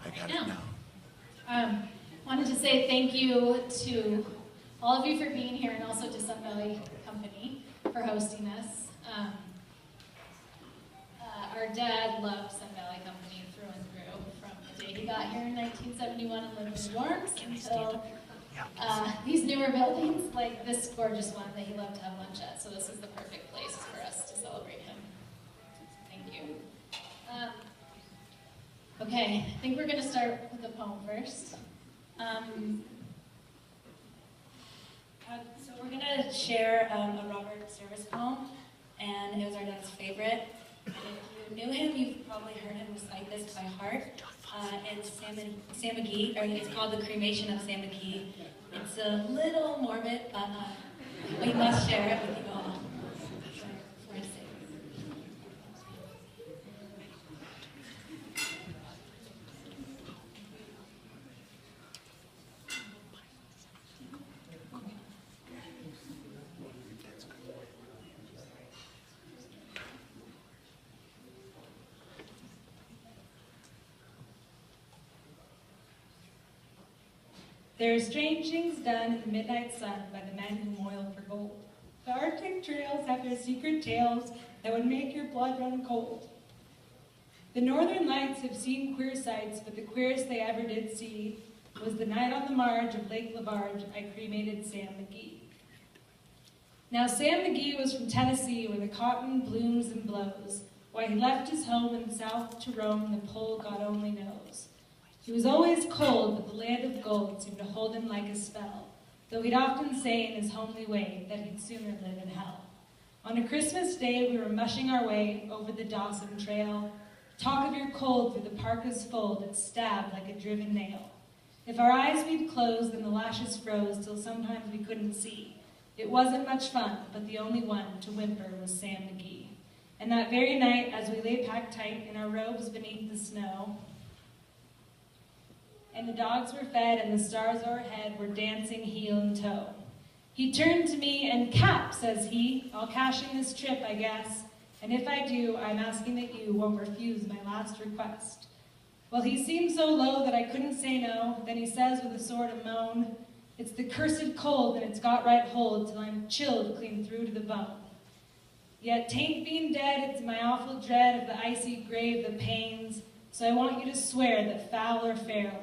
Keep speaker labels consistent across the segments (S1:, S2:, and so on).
S1: I got it now.
S2: Wanted to say thank you to all of you for being here, and also to Sun Valley Company for hosting us. Our dad loved Sun Valley Company through and through, from the day he got here in 1971 and lived in Warms until these newer buildings, like this gorgeous one that he loved to have lunch at. So this is the perfect place for us to celebrate him. Thank you. Okay, I think we're going to start with the poem first. So we're going to share a Robert Service poem, and it was our dad's favorite. And if you knew him, you've probably heard him recite this by heart. It's Sam Magee, or it's called The Cremation of Sam Magee. It's a little morbid, but we must share it with you all. There are strange things done in the midnight sun by the men who moil for gold. The Arctic trails have their secret tales that would make your blood run cold. The northern lights have seen queer sights, but the queerest they ever did see was the night on the marge of Lake Labarge I cremated Sam Magee. Now Sam Magee was from Tennessee, where the cotton blooms and blows. Why he left his home in the south to roam, the pole God only knows. He was always cold, but the land of gold seemed to hold him like a spell, though he'd often say in his homely way that he'd sooner live in hell. On a Christmas day, we were mushing our way over the Dawson Trail. Talk of your cold through the parka's fold that stabbed like a driven nail. If our eyes we'd closed, then the lashes froze till sometimes we couldn't see. It wasn't much fun, but the only one to whimper was Sam Magee. And that very night, as we lay packed tight in our robes beneath the snow, and the dogs were fed and the stars o'erhead were dancing heel and toe, he turned to me and, "Cap," says he, "I'll cash in this trip, I guess. And if I do, I'm asking that you won't refuse my last request." Well, he seemed so low that I couldn't say no. Then he says with a sort of moan, "It's the cursed cold, and it's got right hold till I'm chilled clean through to the bone. Yet 'tain't being dead, it's my awful dread of the icy grave that pains. So I want you to swear that foul or fair,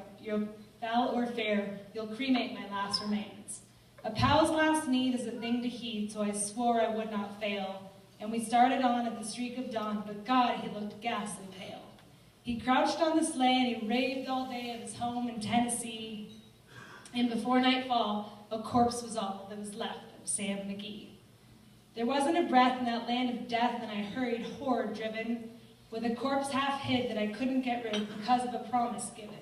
S2: you'll cremate my last remains." A pal's last need is a thing to heed, so I swore I would not fail. And we started on at the streak of dawn, but God, he looked ghastly pale. He crouched on the sleigh and he raved all day of his home in Tennessee. And before nightfall, a corpse was all that was left of Sam Magee. There wasn't a breath in that land of death, and I hurried horror-driven, with a corpse half hid that I couldn't get rid because of a promise given.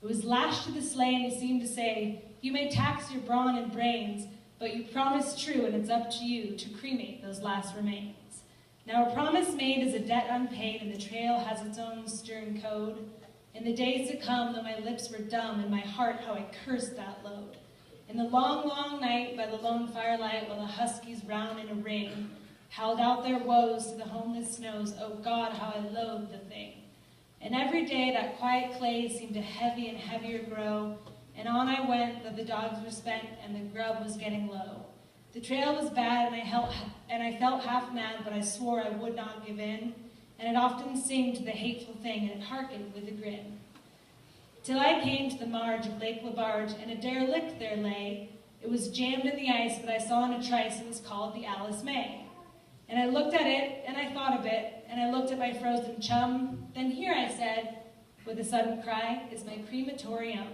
S2: It was lashed to the sleigh, and he seemed to say, "You may tax your brawn and brains, but you promised true, and it's up to you to cremate those last remains." Now a promise made is a debt unpaid, and the trail has its own stern code. In the days to come, though my lips were dumb, and my heart how I cursed that load. In the long, long night, by the lone firelight, while the huskies round in a ring howled out their woes to the homeless snows, oh God, how I loathed the thing. And every day that quiet clay seemed to heavy and heavier grow, and on I went, though the dogs were spent and the grub was getting low. The trail was bad, and I felt half mad, but I swore I would not give in, and it often seemed to the hateful thing, and it hearkened with a grin. Till I came to the marge of Lake Labarge, and a derelict there lay. It was jammed in the ice, but I saw in a trice it was called the Alice May. And I looked at it, and I thought a bit, and I looked at my frozen chum. Then here, I said, with a sudden cry, is my crematorium.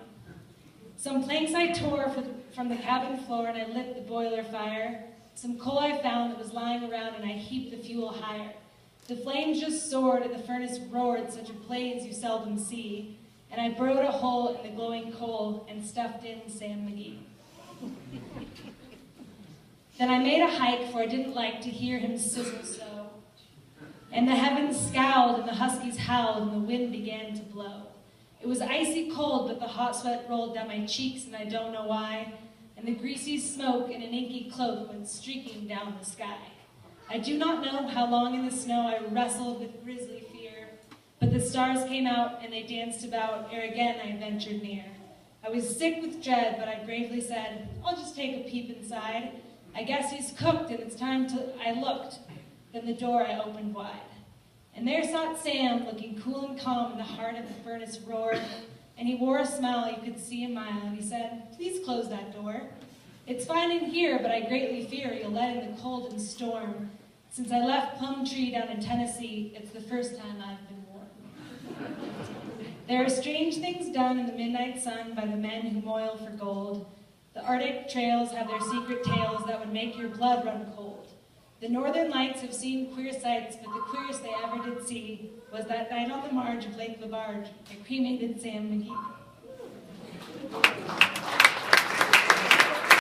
S2: Some planks I tore from the cabin floor, and I lit the boiler fire. Some coal I found that was lying around, and I heaped the fuel higher. The flames just soared, and the furnace roared, such a blaze you seldom see. And I burrowed a hole in the glowing coal and stuffed in Sam Magee. Then I made a hike, for I didn't like to hear him sizzle so. And the heavens scowled, and the huskies howled, and the wind began to blow. It was icy cold, but the hot sweat rolled down my cheeks, and I don't know why. And the greasy smoke in an inky cloak went streaking down the sky. I do not know how long in the snow I wrestled with grisly fear, but the the stars came out and they danced about, ere again I ventured near. I was sick with dread, but I bravely said, I'll just take a peep inside. I guess he's cooked and it's time to... I looked, then the door I opened wide. And there sat Sam, looking cool and calm in the heart of the furnace roar, and he wore a smile you could see a mile, and he said, please close that door. It's fine in here, but I greatly fear you'll let in the cold and storm. Since I left Plum Tree down in Tennessee, it's the first time I've been warm. There are strange things done in the midnight sun by the men who moil for gold. The Arctic trails have their secret tales that would make your blood run cold. The Northern Lights have seen queer sights, but the queerest they ever did see was that night on the marge of Lake Lebarge, a cremated Sam Magee.